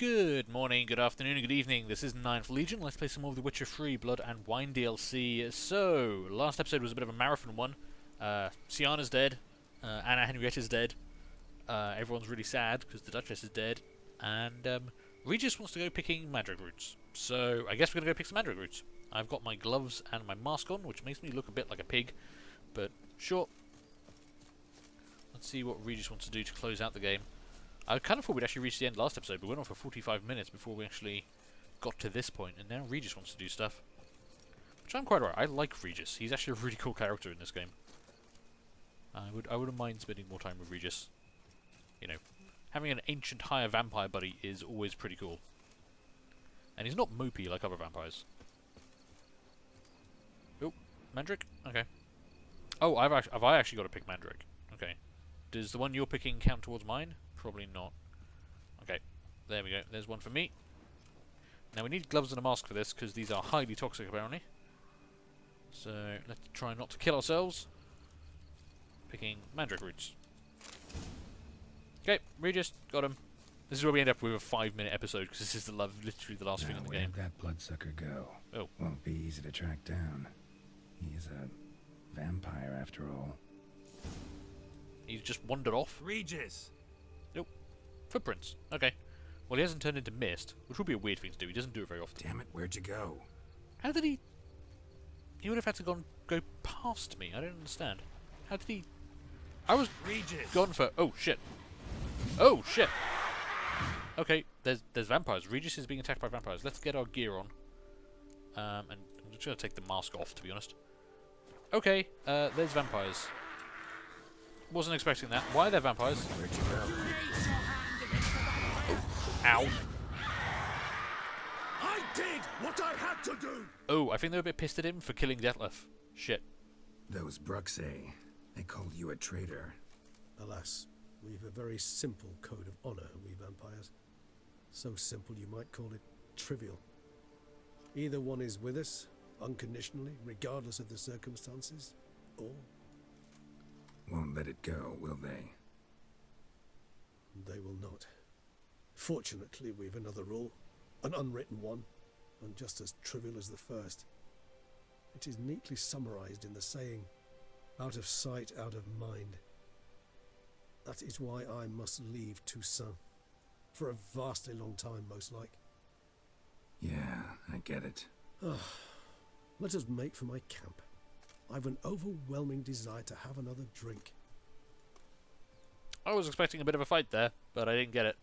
Good morning, good afternoon, and good evening. This is Ninth Legion. Let's play some more of the Witcher 3 Blood and Wine DLC. So, last episode was a bit of a marathon one. Sienna's dead. Anna Henrietta's dead. Everyone's really sad because the Duchess is dead. And Regis wants to go picking mandrake roots. So, I guess we're going to go pick some mandrake roots. I've got my gloves and my mask on, which makes me look a bit like a pig. But, sure. Let's see what Regis wants to do to close out the game. I kind of thought we'd actually reach the end last episode, but we went on for 45 minutes before we actually got to this point, and now Regis wants to do stuff. Which I'm quite alright. I like Regis. He's actually a really cool character in this game. I wouldn't mind spending more time with Regis. You know, having an ancient higher vampire buddy is always pretty cool. And he's not mopey like other vampires. Oh, Mandrake? Okay. Oh, have I actually got to pick Mandrake? Okay. Does the one you're picking count towards mine? Probably not. Okay, there we go. There's one for me. Now we need gloves and a mask for this, because these are highly toxic apparently. So, let's try not to kill ourselves. Picking mandrake roots. Okay, Regis, got him. This is where we end up with a 5-minute episode, because this is literally the last thing in the game. Where'd that bloodsucker go? Oh. Won't be easy to track down. He is a vampire after all. He's just wandered off. Regis! Nope. Footprints. Okay. Well, he hasn't turned into mist, which would be a weird thing to do. He doesn't do it very often. Damn it, where'd you go? How did he... He would have had to go past me. I don't understand. How did he... I was Regis! gone for... Oh, shit. Oh, shit. Okay, there's vampires. Regis is being attacked by vampires. Let's get our gear on. And I'm just going to take the mask off, to be honest. Okay, there's vampires. Wasn't expecting that. Why are there vampires? Where'd you go? Ow. I did what I had to do! Oh, I think they were a bit pissed at him for killing Detlef. Shit. Those Bruxay, they called you a traitor. Alas, we've a very simple code of honor, we vampires. So simple you might call it trivial. Either one is with us, unconditionally, regardless of the circumstances, or... Won't let it go, will they? they will not. Fortunately, we've another rule, an unwritten one, and just as trivial as the first. It is neatly summarized in the saying, out of sight, out of mind. That is why I must leave Toussaint. For a vastly long time, most like. Yeah, I get it. Let us make for my camp. I've an overwhelming desire to have another drink. I was expecting a bit of a fight there, but I didn't get it.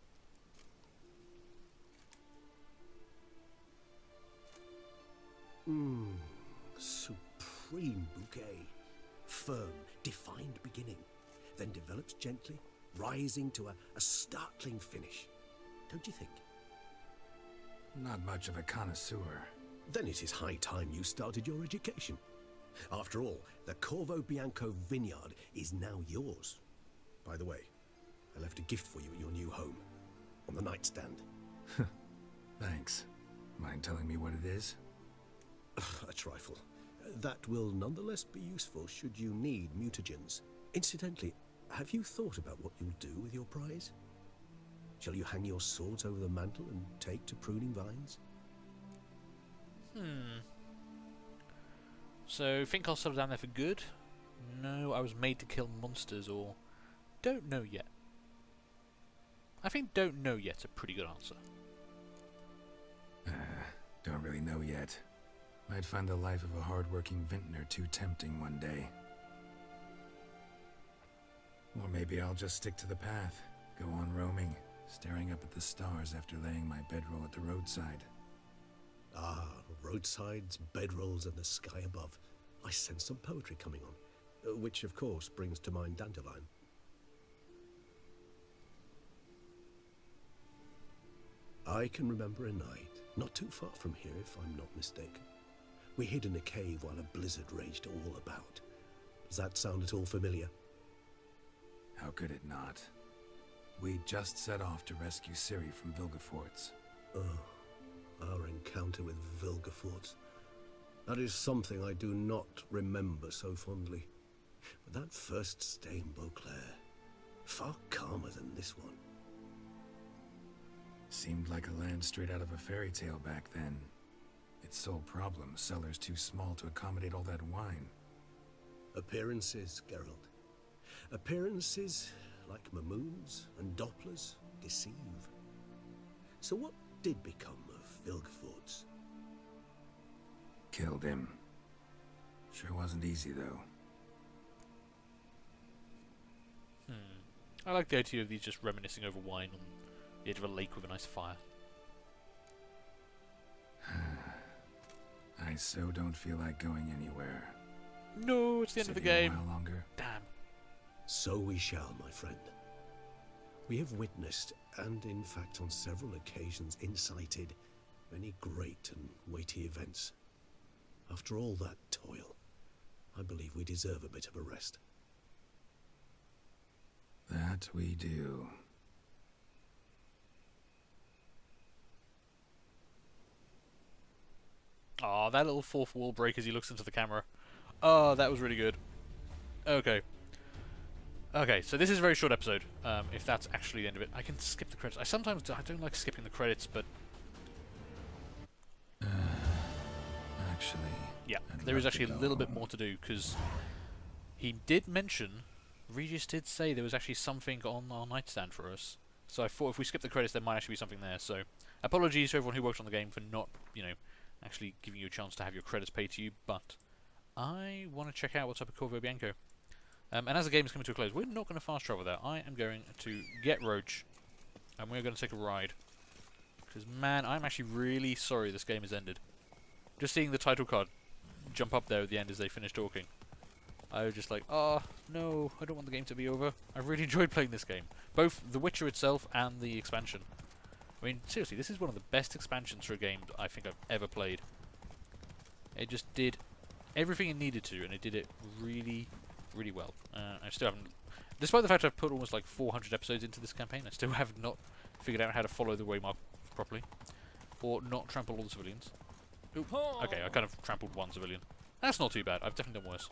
Supreme bouquet. Firm, defined beginning, then develops gently, rising to a startling finish. Don't you think? Not much of a connoisseur. Then it is high time you started your education. After all, the Corvo Bianco vineyard is now yours. By the way, I left a gift for you at your new home, on the nightstand. Thanks. Mind telling me what it is? A trifle. That will nonetheless be useful should you need mutagens. Incidentally, have you thought about what you'll do with your prize? Shall you hang your swords over the mantle and take to pruning vines? So, think I'll settle down there for good? No, I was made to kill monsters, or... Don't know yet. I think don't know yet's a pretty good answer. Don't really know yet. Might find the life of a hard-working vintner too tempting one day. Or maybe I'll just stick to the path, go on roaming, staring up at the stars after laying my bedroll at the roadside. Ah, roadsides, bedrolls, and the sky above. I sense some poetry coming on, which of course brings to mind Dandelion. I can remember a night, not too far from here if I'm not mistaken. We hid in a cave while a blizzard raged all about. Does that sound at all familiar? How could it not? We just set off to rescue Ciri from Vilgefortz. Oh, our encounter with Vilgefortz. That is something I do not remember so fondly. But that first stay in Beauclair, far calmer than this one. Seemed like a land straight out of a fairy tale back then. Its sole problem, cellars too small to accommodate all that wine. Appearances, Geralt. Appearances, like Mamoons and Dopplers, deceive. So what did become of Vilgefortz? Killed him. Sure wasn't easy, though. I like the idea of these just reminiscing over wine on the edge of a lake with a nice fire. I so don't feel like going anywhere. No, it's the end of the game. A while longer. Damn. So we shall, my friend. We have witnessed, and in fact on several occasions incited, many great and weighty events. After all that toil, I believe we deserve a bit of a rest. That we do. Aw, that little fourth wall break as he looks into the camera. Oh, that was really good. Okay. Okay, so this is a very short episode, if that's actually the end of it. I can skip the credits. I don't like skipping the credits, but... Actually... Yeah, I'd there is love to actually a go little bit home. more to do, because he did mention, Regis did say there was actually something on our nightstand for us. So I thought if we skip the credits, there might actually be something there. So apologies to everyone who worked on the game for not, actually giving you a chance to have your credits paid to you, but I want to check out what's up at Corvo Bianco. And as the game is coming to a close, we're not going to fast travel there. I am going to get Roach, and we're going to take a ride. Because, man, I'm actually really sorry this game has ended. Just seeing the title card jump up there at the end as they finish talking, I was just like, oh, no, I don't want the game to be over. I really enjoyed playing this game. Both The Witcher itself and the expansion. I mean, seriously, this is one of the best expansions for a game that I think I've ever played. It just did everything it needed to, and it did it really, really well. I still haven't... Despite the fact I've put almost like 400 episodes into this campaign, I still have not figured out how to follow the waymark properly. Or not trample all the civilians. Ooh, okay, I kind of trampled one civilian. That's not too bad. I've definitely done worse.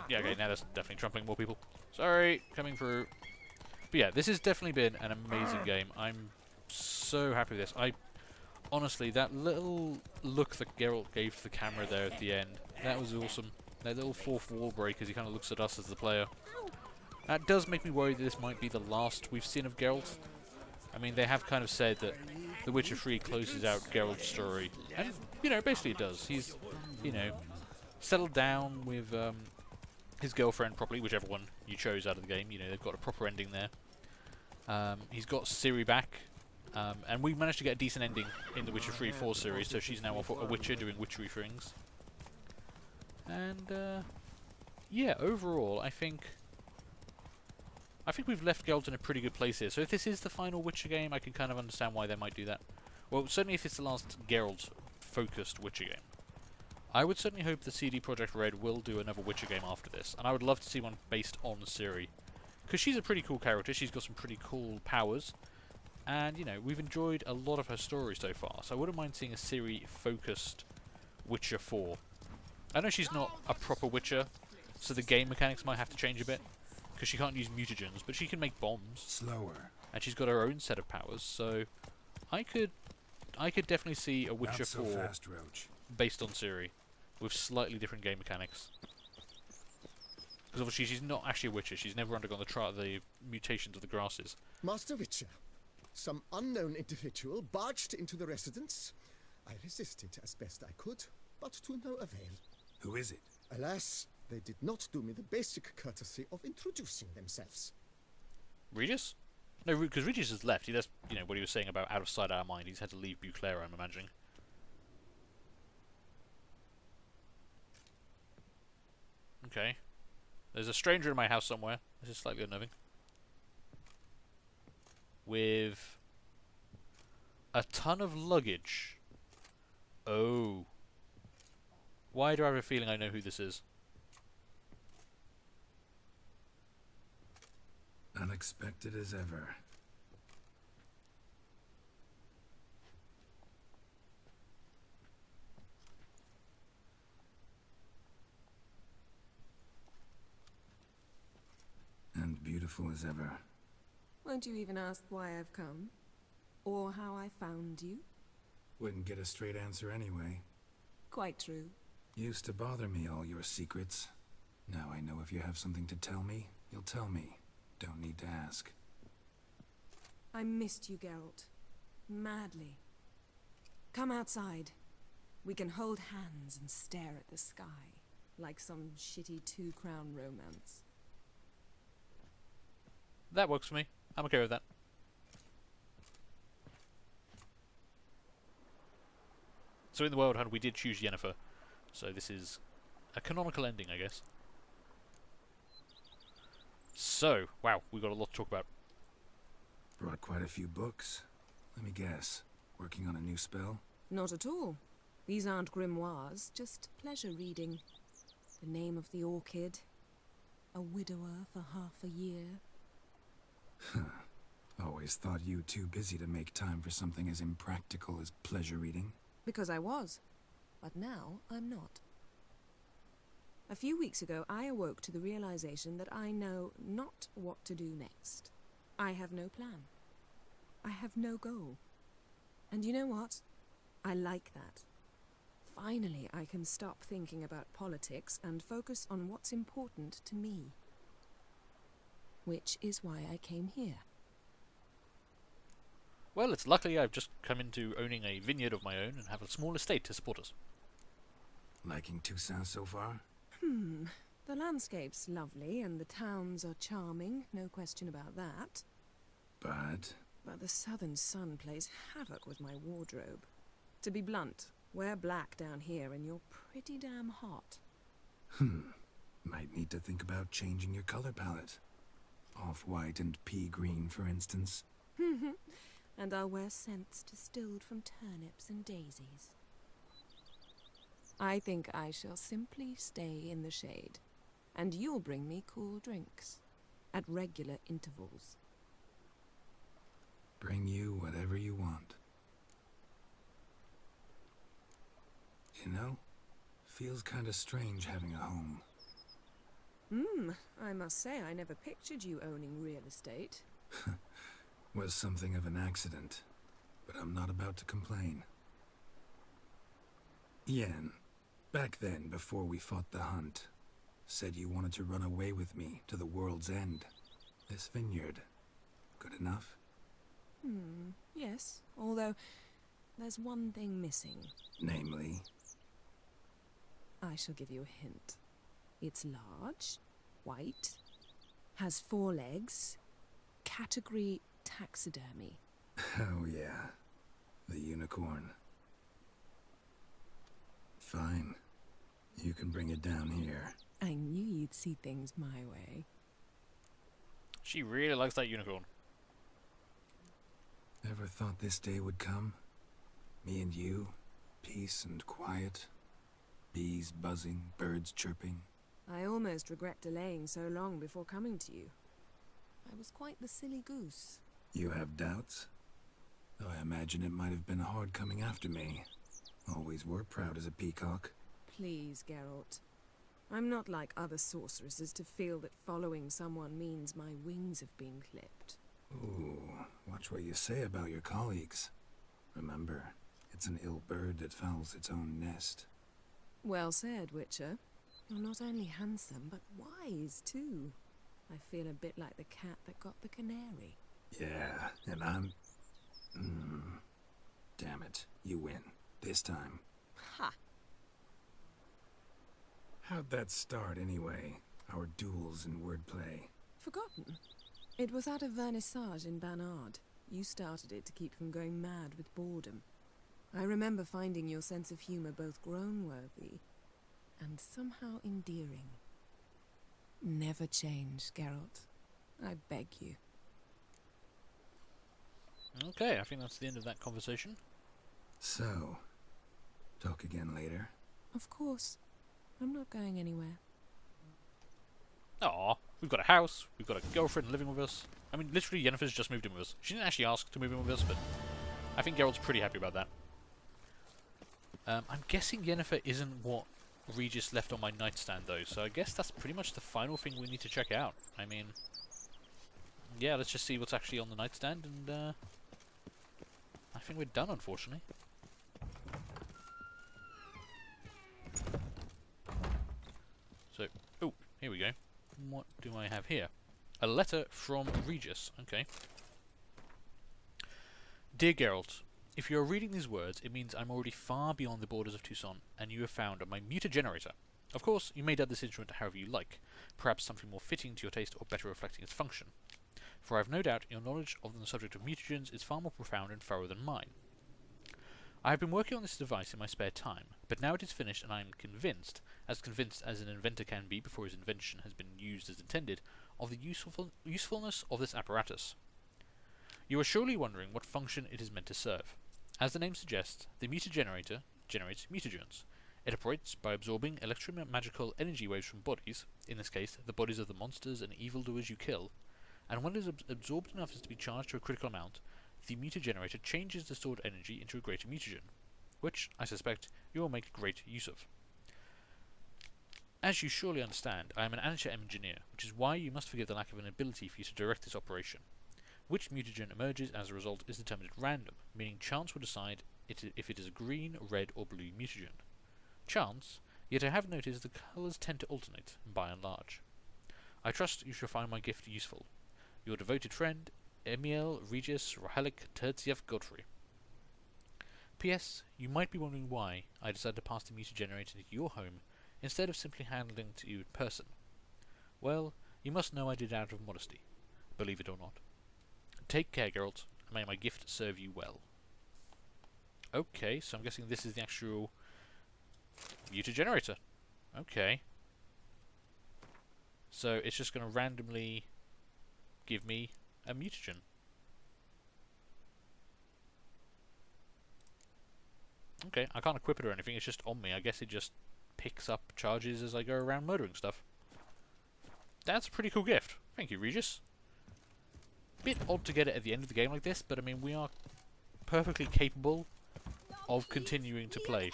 Yeah, okay, now that's definitely trampling more people. Sorry, coming through. But yeah, this has definitely been an amazing game. I'm so happy with this. Honestly, that little look that Geralt gave to the camera there at the end, that was awesome. That little fourth wall break as he kind of looks at us as the player. That does make me worry that this might be the last we've seen of Geralt. I mean, they have kind of said that The Witcher 3 closes out Geralt's story. And, basically it does. He's, settled down with his girlfriend properly, whichever one you chose out of the game. They've got a proper ending there. He's got Ciri back. And we managed to get a decent ending in the Witcher 3 4 series, so she's now off a Witcher doing witchery things. And, yeah, overall, I think we've left Geralt in a pretty good place here. So if this is the final Witcher game, I can kind of understand why they might do that. Well, certainly if it's the last Geralt-focused Witcher game. I would certainly hope that CD Projekt Red will do another Witcher game after this, and I would love to see one based on Ciri. Because she's a pretty cool character, she's got some pretty cool powers, and, we've enjoyed a lot of her story so far, so I wouldn't mind seeing a Ciri-focused Witcher 4. I know she's not a proper Witcher, so the game mechanics might have to change a bit, because she can't use mutagens, but she can make bombs. Slower. And she's got her own set of powers, so I could definitely see a Witcher Not so 4 fast, Roach. based on Ciri, with slightly different game mechanics. Because obviously she's not actually a Witcher, she's never undergone the mutations of the grasses. Master Witcher, some unknown individual barged into the residence. I resisted as best I could, but to no avail. Who is it? Alas, they did not do me the basic courtesy of introducing themselves. Regis? No, because Regis has left. That's, what he was saying about out of sight, out of mind. He's had to leave Beauclair, I'm imagining. Okay. There's a stranger in my house somewhere. This is slightly unnerving. With a ton of luggage. Oh. Why do I have a feeling I know who this is? Unexpected as ever. And beautiful as ever. I Won't you even ask why I've come? Or how I found you? Wouldn't get a straight answer anyway. Quite true. Used to bother me, all your secrets. Now I know if you have something to tell me, you'll tell me. Don't need to ask. I missed you, Geralt. Madly. Come outside. We can hold hands and stare at the sky, like some shitty two-crown romance. That works for me. I'm okay with that. So in the World Hunt, we did choose Yennefer. So this is a canonical ending, I guess. So, wow, we've got a lot to talk about. Brought quite a few books. Let me guess. Working on a new spell? Not at all. These aren't grimoires, just pleasure reading. The Name of the Orchid. A widower for half a year. Always thought you too busy to make time for something as impractical as pleasure reading. Because I was. But now I'm not. A few weeks ago, I awoke to the realization that I know not what to do next. I have no plan. I have no goal. And you know what? I like that. Finally, I can stop thinking about politics and focus on what's important to me. Which is why I came here. Well, it's luckily I've just come into owning a vineyard of my own and have a small estate to support us. Liking Toussaint so far? The landscape's lovely and the towns are charming, no question about that. But But the southern sun plays havoc with my wardrobe. To be blunt, wear black down here and you're pretty damn hot. might need to think about changing your color palette. Off-white and pea green, for instance. And I'll wear scents distilled from turnips and daisies. I think I shall simply stay in the shade, and you'll bring me cool drinks, at regular intervals. Bring you whatever you want. You know, feels kinda strange having a home. I must say I never pictured you owning real estate. Was something of an accident, but I'm not about to complain. Yen, back then, before we fought the hunt, said you wanted to run away with me to the world's end. This vineyard, good enough? Yes, although there's one thing missing. Namely, I shall give you a hint. It's large, white, has 4 legs, category taxidermy. oh yeah, the unicorn. Fine, you can bring it down here. I knew you'd see things my way. She really likes that unicorn. Ever thought this day would come? Me and you, peace and quiet, bees buzzing, birds chirping. I almost regret delaying so long before coming to you. I was quite the silly goose. You have doubts? Though I imagine it might have been hard coming after me. Always were proud as a peacock. Please, Geralt. I'm not like other sorceresses to feel that following someone means my wings have been clipped. Ooh, watch what you say about your colleagues. Remember, it's an ill bird that fouls its own nest. Well said, Witcher. You're not only handsome, but wise, too. I feel a bit like the cat that got the canary. Yeah, and I'm... Damn it, you win. This time. Ha! How'd that start, anyway? Our duels and wordplay. Forgotten. It was at a vernissage in Banard. You started it to keep from going mad with boredom. I remember finding your sense of humor both groan-worthy and somehow endearing. Never change, Geralt. I beg you. Okay, I think that's the end of that conversation. So, talk again later. Of course. I'm not going anywhere. Aw, we've got a house, we've got a girlfriend living with us. I mean, literally, Yennefer's just moved in with us. She didn't actually ask to move in with us, but I think Geralt's pretty happy about that. I'm guessing Yennefer isn't what Regis left on my nightstand, though, so I guess that's pretty much the final thing we need to check out. I mean, yeah, let's just see what's actually on the nightstand, and I think we're done, unfortunately. So, oh, here we go. What do I have here? A letter from Regis. Okay. Dear Geralt, if you are reading these words, it means I'm already far beyond the borders of Tucson, and you have found my mutagenerator. Of course, you may dub this instrument however you like, perhaps something more fitting to your taste or better reflecting its function. For I have no doubt your knowledge of the subject of mutagens is far more profound and thorough than mine. I have been working on this device in my spare time, but now it is finished and I am convinced as an inventor can be before his invention has been used as intended, of the usefulness of this apparatus. You are surely wondering what function it is meant to serve. As the name suggests, the mutagenerator generates mutagens. It operates by absorbing electromagical energy waves from bodies, in this case the bodies of the monsters and evildoers you kill, and when it is absorbed enough as to be charged to a critical amount, the mutagenerator changes the stored energy into a greater mutagen, which, I suspect, you will make great use of. As you surely understand, I am an amateur engineer, which is why you must forgive the lack of an ability for you to direct this operation. Which mutagen emerges as a result is determined at random, meaning chance will decide if it is a green, red, or blue mutagen. Chance, yet I have noticed the colours tend to alternate, by and large. I trust you shall find my gift useful. Your devoted friend, Emil Regis Rohalik Tertiev Godfrey. P.S. You might be wondering why I decided to pass the mutagenerator into your home instead of simply handling it to you in person. Well, you must know I did it out of modesty, believe it or not. Take care, Geralt, and may my gift serve you well. Okay, so I'm guessing this is the actual mutagenerator. Okay. So it's just going to randomly give me a mutagen. Okay, I can't equip it or anything, it's just on me. I guess it just picks up charges as I go around murdering stuff. That's a pretty cool gift. Thank you, Regis. Bit odd to get it at the end of the game like this, but I mean, we are perfectly capable of continuing to play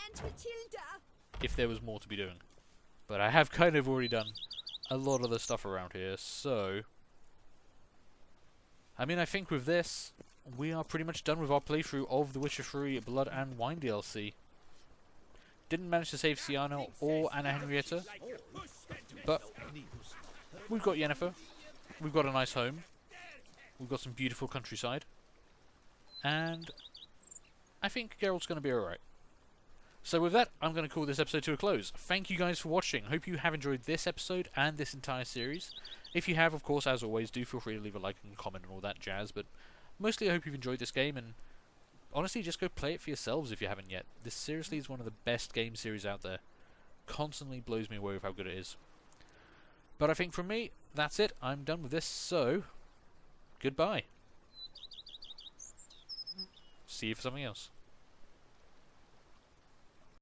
if there was more to be doing. But I have kind of already done a lot of the stuff around here, so I mean, I think with this, we are pretty much done with our playthrough of The Witcher 3 Blood and Wine DLC. Didn't manage to save Ciano or Anna Henrietta, but we've got Yennefer, we've got a nice home, we've got some beautiful countryside, and I think Geralt's going to be alright. So with that, I'm going to call this episode to a close. Thank you guys for watching. Hope you have enjoyed this episode and this entire series. If you have, of course, as always, do feel free to leave a like and comment and all that jazz, but mostly I hope you've enjoyed this game, and honestly, just go play it for yourselves if you haven't yet. This seriously is one of the best game series out there. Constantly blows me away with how good it is. But I think from me, that's it. I'm done with this, so goodbye. See you for something else.